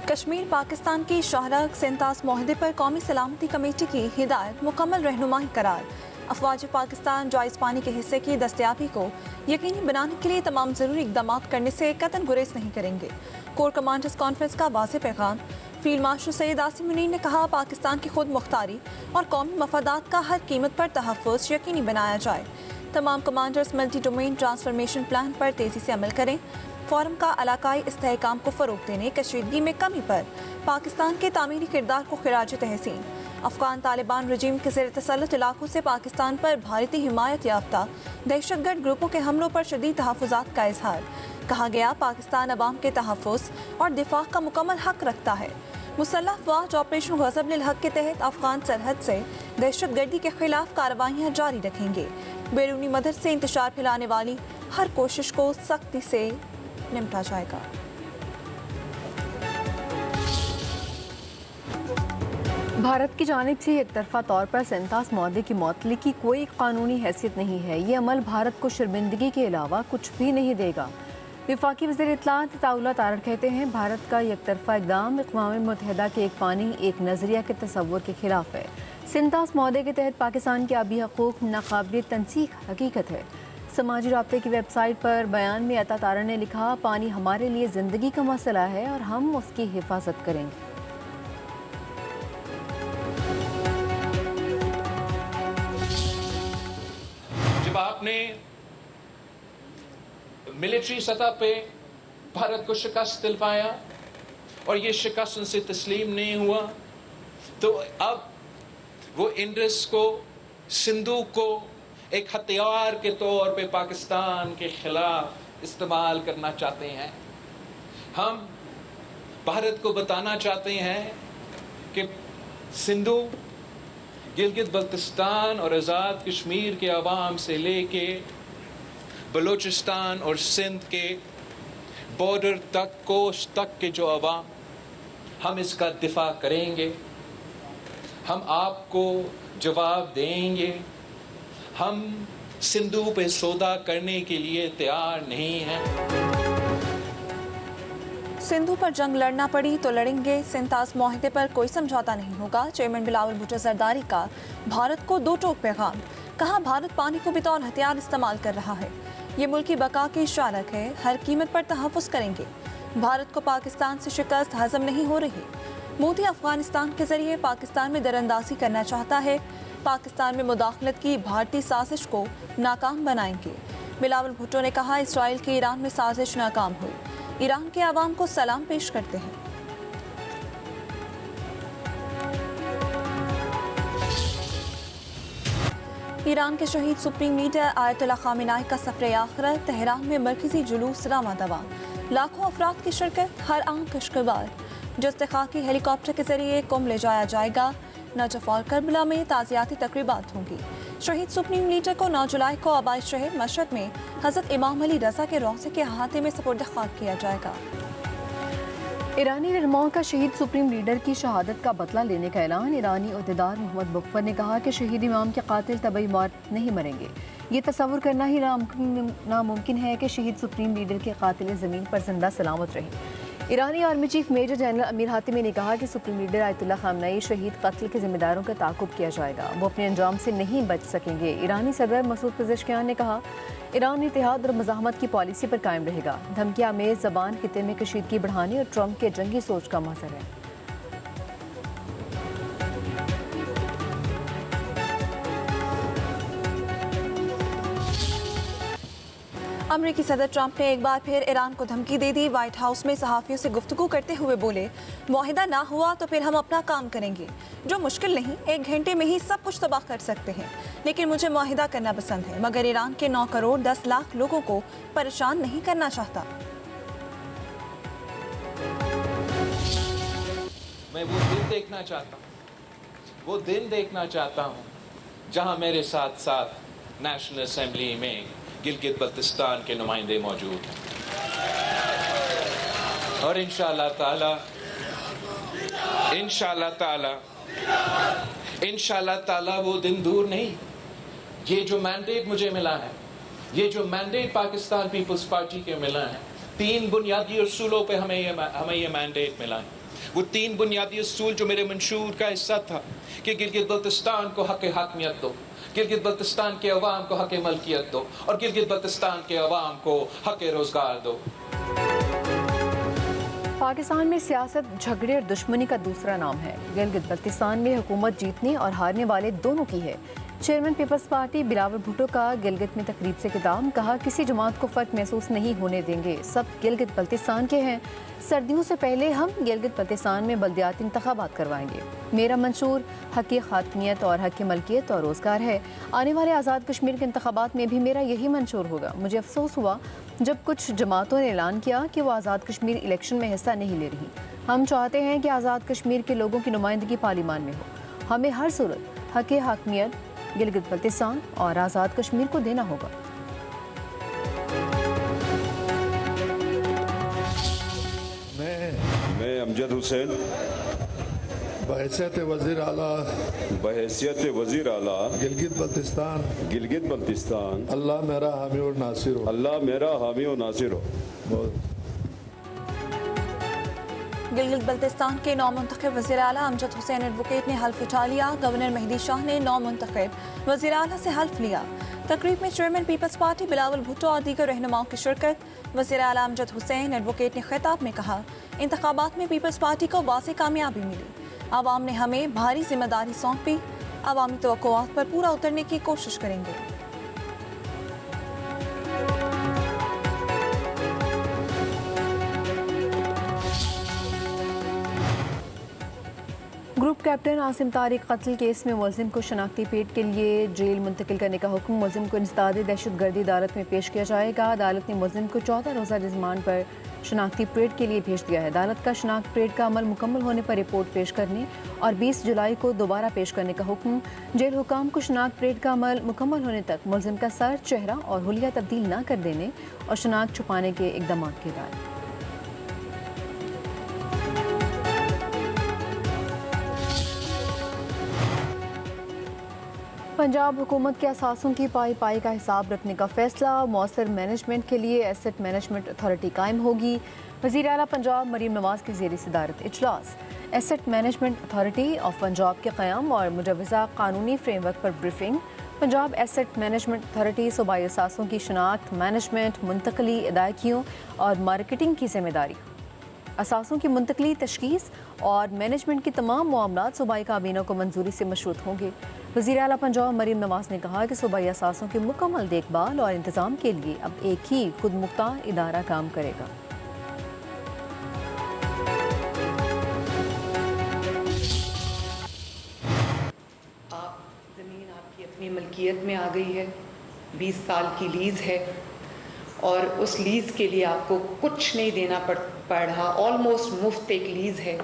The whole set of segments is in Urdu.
کشمیر پاکستان کی شاہراہ سنتاس معاہدے پر قومی سلامتی کمیٹی کی ہدایت مکمل رہنمائی قرار۔ افواج پاکستان جائز پانی کے حصے کی دستیابی کو یقینی بنانے کے لیے تمام ضروری اقدامات کرنے سے قطعاً گریز نہیں کریں گے۔ کور کمانڈرز کانفرنس کا واضح پیغام۔ فیلڈ مارشل سید عاصم منیر نے کہا، پاکستان کی خود مختاری اور قومی مفادات کا ہر قیمت پر تحفظ یقینی بنایا جائے۔ تمام commanders multi domain transformation plan پر تیزی سے عمل کریں۔ فورم کا علاقائی استحکام کو فروغ دینے، کشیدگی میں کمی پر پاکستان کے تعمیری کردار کو خراج تحسین۔ افغان طالبان رجیم کے زیر تسلط علاقوں سے پاکستان پر بھارتی حمایت یافتہ دہشت گرد گروپوں کے حملوں پر شدید تحفظات کا اظہار۔ کہا گیا، پاکستان عوام کے تحفظ اور دفاع کا مکمل حق رکھتا ہے۔ مسلح افواج آپریشن غضب للحق کے تحت افغان سرحد سے دہشت گردی کے خلاف کارروائیاں جاری رکھیں گے۔ بیرونی مدد سے انتشار پھیلانے والی ہر کوشش کو سختی سے نمٹا جائے گا۔ بھارت کی جانب سے یک طرفہ طور پر سنتاس معاہدے کی معطلی کی کوئی قانونی حیثیت نہیں ہے۔ یہ عمل بھارت کو شرمندگی کے علاوہ کچھ بھی نہیں دے گا۔ وفاقی وزیر اطلاعات عطاءاللہ تارڑ کہتے ہیں، بھارت کا یک طرفہ اقدام اقوام متحدہ کے ایک پانی ایک نظریہ کے تصور کے خلاف ہے۔ سنتاس معاہدے کے تحت پاکستان کے آبی حقوق ناقابل تنسیق حقیقت ہے۔ سماجی رابطے کی ویب سائٹ پر بیان میں عطا تارڑ نے لکھا، پانی ہمارے لیے زندگی کا مسئلہ ہے اور ہم اس کی حفاظت کریں گے۔ جب آپ نے ملٹری سطح پہ بھارت کو شکست دلوایا اور یہ شکست ان سے تسلیم نہیں ہوا، تو اب وہ انڈس کو، سندھو کو ایک ہتھیار کے طور پہ پاکستان کے خلاف استعمال کرنا چاہتے ہیں۔ ہم بھارت کو بتانا چاہتے ہیں کہ سندھو، گلگت بلتستان اور آزاد کشمیر کے عوام سے لے کے بلوچستان اور سندھ کے بارڈر تک، کوسٹ تک کے جو عوام، ہم اس کا دفاع کریں گے۔ ہم آپ کو جواب دیں گے۔ ہم سندھو پہ سودا کرنے کے لیے تیار نہیں ہیں۔ سندھو پر جنگ لڑنا پڑی تو لڑیں گے، سنتاس معاہدے پر کوئی سمجھوتا نہیں ہوگا۔ چیئرمین بلاول بھٹو زرداری کا بھارت کو دو ٹوک پیغام۔ کہا، بھارت پانی کو بطور ہتھیار استعمال کر رہا ہے۔ یہ ملک کی بقا کی اشارت ہے، ہر قیمت پر تحفظ کریں گے۔ بھارت کو پاکستان سے شکست ہضم نہیں ہو رہی۔ مودی افغانستان کے ذریعے پاکستان میں دراندازی کرنا چاہتا ہے۔ پاکستان میں مداخلت کی بھارتی سازش کو ناکام بنائیں گے۔ بلاول بھٹو نے کہا، اسرائیل کی ایران میں سازش ناکام ہوئی۔ ایران کے عوام کو سلام پیش کرتے ہیں۔ ایران کے شہید سپریم لیڈر آیت اللہ خامنہ ای کا سفر آخرت، تہران میں مرکزی جلوس رواں دواں، لاکھوں افراد کی شرکت، ہر آنکھ اشکبار۔ جوستخاکی ہیلی کاپٹر کے ذریعے قم لے جایا جائے گا۔ نجف اور کربلا میں تعزیتی تقریبات ہوں گی۔ شہید سپریم لیڈر کو 9 جولائی کو آبائی شہر مشہد میں حضرت امام علی رضا کے روضے کے احاطے میں سپرد خاک کیا جائے گا۔ ایرانی رہنماؤں کا شہید سپریم لیڈر کی شہادت کا بدلہ لینے کا اعلان۔ ایرانی عہدیدار محمد بختیار نے کہا کہ شہید امام کے قاتل طبعی موت نہیں مریں گے۔ یہ تصور کرنا ہی ناممکن ہے کہ شہید سپریم لیڈر کے قاتل زمین پر زندہ سلامت رہیں۔ ایرانی آرمی چیف میجر جنرل امیر حاتمی نے کہا کہ سپریم لیڈر آیت اللہ خامنہ ای شہید قتل کے ذمہ داروں کا تعاقب کیا جائے گا، وہ اپنے انجام سے نہیں بچ سکیں گے۔ ایرانی صدر مسعود پزشکیان نے کہا، ایران اتحاد اور مزاحمت کی پالیسی پر قائم رہے گا۔ دھمکی آمیز زبان خطے میں کشیدگی بڑھانے اور ٹرمپ کے جنگی سوچ کا مظہر ہے۔ امریکی صدر ٹرمپ نے ایک بار پھر ایران کو دھمکی دے دی۔ وائٹ ہاؤس میں صحافیوں سے گفتگو کرتے ہوئے بولے، معاہدہ نہ ہوا تو پھر ہم اپنا کام کریں گے، جو مشکل نہیں، 1 گھنٹے میں ہی سب کچھ تباہ کر سکتے ہیں، لیکن مجھے معاہدہ کرنا پسند ہے، مگر ایران کے 9 کروڑ 10 لاکھ لوگوں کو پریشان نہیں کرنا چاہتا۔ میں وہ دن دیکھنا چاہتا ہوں، وہ دن دیکھنا چاہتا ہوں جہاں میرے ساتھ ساتھ نیشنل اسمبلی میں گلگت بلتستان کے نمائندے موجود ہیں، اور انشاءاللہ تعالی وہ دن دور نہیں۔ یہ جو مینڈیٹ مجھے ملا ہے، یہ جو مینڈیٹ پاکستان پیپلز پارٹی کے ملا ہے، 3 بنیادی اصولوں پہ ہمیں یہ مینڈیٹ ملا ہے۔ وہ 3 بنیادی اصول جو میرے منشور کا حصہ تھا کہ گلگت بلتستان کو حق حاکمیت دو، گلگت بلتستان کے عوام کو حق ملکیت دو، اور گلگت بلتستان کے عوام کو حق روزگار دو۔ پاکستان میں سیاست جھگڑے اور دشمنی کا دوسرا نام ہے۔ گلگت بلتستان میں حکومت جیتنے اور ہارنے والے دونوں کی ہے۔ چیئرمین پیپلز پارٹی بلاول بھٹو کا گلگت میں تقریب سے خطاب، کہا کسی جماعت کو فرق محسوس نہیں ہونے دیں گے، سب گلگت بلتستان کے ہیں۔ سردیوں سے پہلے ہم گلگت بلتستان میں بلدیاتی انتخابات کروائیں گے۔ میرا منشور حق حاکمیت اور حق ملکیت اور روزگار ہے۔ آنے والے آزاد کشمیر کے انتخابات میں بھی میرا یہی منشور ہوگا۔ مجھے افسوس ہوا جب کچھ جماعتوں نے اعلان کیا کہ وہ آزاد کشمیر الیکشن میں حصہ نہیں لے رہی۔ ہم چاہتے ہیں کہ آزاد کشمیر کے لوگوں کی نمائندگی پارلیمان میں ہو۔ ہمیں ہر صورت حق حاکمیت گلگت بلتستان اور آزاد کشمیر کو دینا ہوگا۔ میں امجد حسین بحیثیت وزیر اعلیٰ گلگت بلتستان اللہ میرا حامی اور ناصر ہو۔ اللہ میرا حامی و ناصر ہو۔ گلگت بلتستان کے نو منتخب وزیر اعلیٰ امجد حسین ایڈوکیٹ نے حلف اٹھا لیا۔ گورنر مہدی شاہ نے نو منتخب وزیر اعلیٰ سے حلف لیا۔ تقریب میں چیئرمین پیپلز پارٹی بلاول بھٹو اور دیگر رہنماؤں کی شرکت۔ وزیر اعلیٰ امجد حسین ایڈوکیٹ نے خطاب میں کہا، انتخابات میں پیپلز پارٹی کو واضح کامیابی ملی۔ عوام نے ہمیں بھاری ذمہ داری سونپی، عوامی توقعات پر پورا اترنے کی کوشش کریں گے۔ گروپ کیپٹن عاصم طارق قتل کیس میں ملزم کو شناختی پیٹ کے لیے جیل منتقل کرنے کا حکم۔ ملزم کو انسداد دہشت گردی عدالت میں پیش کیا جائے گا۔ عدالت نے ملزم کو 14 روزہ ریمانڈ پر شناختی پریڈ کے لیے بھیج دیا ہے۔ عدالت کا شناخت پریڈ کا عمل مکمل ہونے پر رپورٹ پیش کرنے اور 20 جولائی کو دوبارہ پیش کرنے کا حکم۔ جیل حکام کو شناخت پریڈ کا عمل مکمل ہونے تک ملزم کا سر، چہرہ اور حلیہ تبدیل نہ کر دینے اور شناخت چھپانے کے اقدامات کی ہدایت۔ پنجاب حکومت کے اثاثوں کی پائی پائی کا حساب رکھنے کا فیصلہ، مؤثر مینجمنٹ کے لیے ایسٹ مینجمنٹ اتھارٹی قائم ہوگی۔ وزیر اعلیٰ پنجاب مریم نواز کی زیر صدارت اجلاس۔ Asset management authority of Punjab کے قیام اور مجوزہ قانونی فریم ورک پر briefing. Punjab asset management authority صوبائی اثاثوں کی شناخت، مینجمنٹ، منتقلی، ادائیگیوں اور مارکیٹنگ کی ذمہ داری۔ اثاثوں کی منتقلی، تشخیص اور مینجمنٹ کی تمام معاملات صوبائی کابینہ کو منظوری سے مشروط ہوں گے۔ وزیر اعلیٰ پنجاب مریم نواز نے کہا کہ صوبائی اثاثوں کی مکمل دیکھ بھال اور انتظام کے لیے اب ایک ہی خود مختار ادارہ کام کرے گا۔ زمین آپ کی اپنی ملکیت میں آ گئی ہے، 20 سال کی لیز ہے اور اس لیز کے لیے آپ کو کچھ نہیں دینا پڑ رہا، آلموسٹ مفت ایک لیز ہے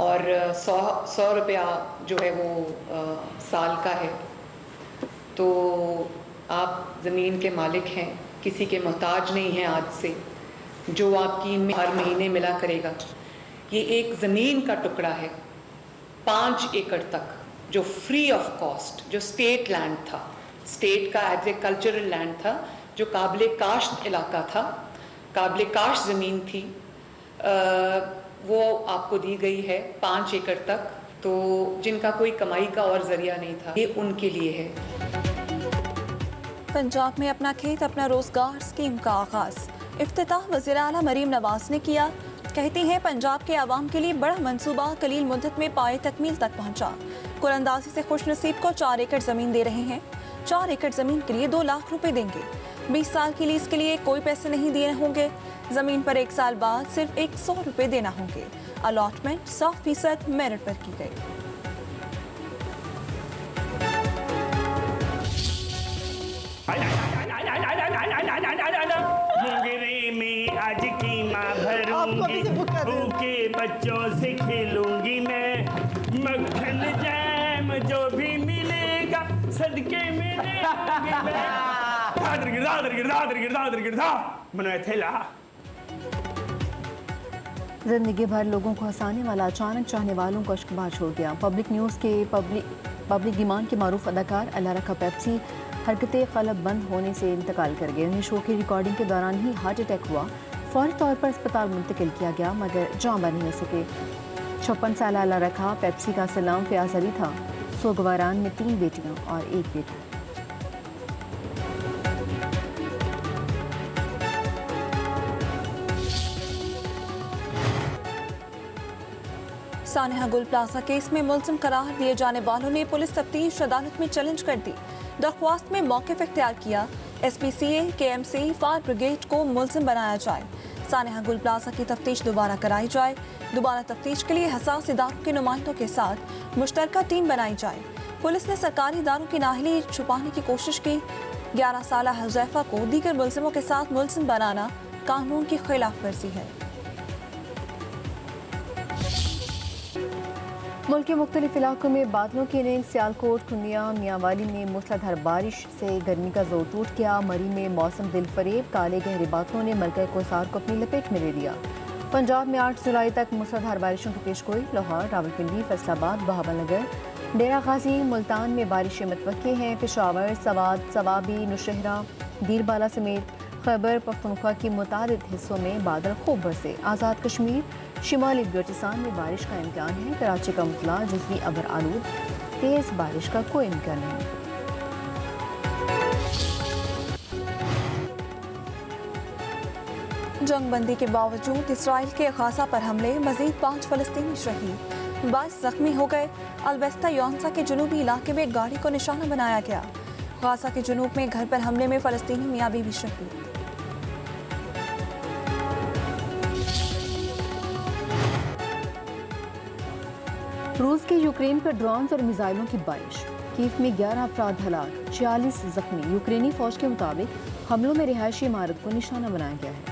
اور 100 روپیہ جو ہے وہ سال کا ہے۔ تو آپ زمین کے مالک ہیں، کسی کے محتاج نہیں ہیں آج سے، جو آپ کی ہر مہینے ملا کرے گا۔ یہ ایک زمین کا ٹکڑا ہے 5 ایکڑ تک، جو فری آف کاسٹ، جو اسٹیٹ لینڈ تھا، اسٹیٹ کا ایگریکلچرل لینڈ تھا، جو قابل کاشت علاقہ تھا، قابل کاشت زمین تھی، وہ آپ کو دی گئی ہے 5 ایکڑ تک۔ تو جن کا کوئی کمائی کا اور ذریعہ نہیں تھا، یہ ان کے لیے ہے۔ پنجاب میں اپنا کھیت اپنا روزگار اسکیم کا آغاز، افتتاح وزیر اعلیٰ مریم نواز نے کیا۔ کہتی ہیں پنجاب کے عوام کے لیے بڑا منصوبہ قلیل مدت میں پائے تکمیل تک پہنچا۔ کل اندازی سے خوش نصیب کو 4 ایکڑ زمین دے رہے ہیں۔ 4 ایکڑ زمین کے لیے 2 لاکھ روپے دیں گے۔ 20 سال کی لیز کے لیے کوئی پیسے نہیں دینے ہوں گے۔ زمین پر 1 سال بعد صرف 100 روپے دینا ہوں گے۔ الاٹمنٹ 100% میرٹ پر کی گئی۔ مونگرے میں آج قیمہ بھروں گی، بھوکے بچوں سے کھیلوں گی میں، مکھن جیم جو بھی ملے گا صدقے میں زندگی بھر لوگوں کو ہنسانے والا اچانک چاہنے والوں کو اشک بار چھوڑ گیا۔ پبلک نیوز کے پبلک ڈیمانڈ کے معروف اداکار اللہ رکھا پیپسی حرکت قلب بند ہونے سے انتقال کر گئے۔ انہیں شو کی ریکارڈنگ کے دوران ہی ہارٹ اٹیک ہوا۔ فوری طور پر اسپتال منتقل کیا گیا مگر جاں بہ نہیں سکے 56 سالہ لڑکا پیپسی کا سلام فیاض علی تھا سوگواران میں 3 بیٹیاں اور 1 بیٹا سانحہ گل پلازہ کیس میں ملزم قرار دیے جانے والوں نے پولیس تفتیش عدالت میں چیلنج کر دی درخواست میں موقف اختیار کیا ایس پی سی اے کے ایم سی فائر بریگیڈ کو ملزم بنایا جائے سانحہ گل پلازہ کی تفتیش دوبارہ کرائی جائے دوبارہ تفتیش کے لیے حساس اداروں کے نمائندوں کے ساتھ مشترکہ ٹیم بنائی جائے پولیس نے سرکاری اداروں کی نااہلی چھپانے کی کوشش کی 11 سالہ حذیفہ کو دیگر ملزموں کے ساتھ ملزم بنانا قانون کی خلاف ورزی ہے ملک کے مختلف علاقوں میں بادلوں کی نیند سیالکوٹ کنیا میاں والی میں موسلادھار بارش سے گرمی کا زور ٹوٹ گیا مری میں موسم دل فریب کالے گہرے بادلوں نے ملکہ کوسار کو اپنی لپیٹ میں لے لیا پنجاب میں 8 جولائی تک موسلادھار بارشوں کی پیش گوئی لاہور راولپنڈی فیصل آباد بہاول نگر ڈیرہ غازی ملتان میں بارشیں متوقع ہیں پشاور سوات صوابی نوشہرہ دیر بالا سمیت خیبر پختونخوا کی متعدد حصوں میں بادل خوب برسے آزاد کشمیر شمالی بلوچستان میں بارش کا امکان ہے کراچی کا مطلع جزوی ابر آلود تیز بارش کا کوئی امکان نہیں جنگ بندی کے باوجود اسرائیل کے غزہ پر حملے مزید 5 فلسطینی شہید 22 زخمی ہو گئے البیستہ یونسا کے جنوبی علاقے میں گاڑی کو نشانہ بنایا گیا غزہ کے جنوب میں گھر پر حملے میں فلسطینی میاں بیوی شہید روس کی یوکرین پر ڈرونز اور میزائلوں کی بارش کیف میں 11 افراد ہلاک 46 زخمی یوکرینی فوج کے مطابق حملوں میں رہائشی عمارت کو نشانہ بنایا گیا ہے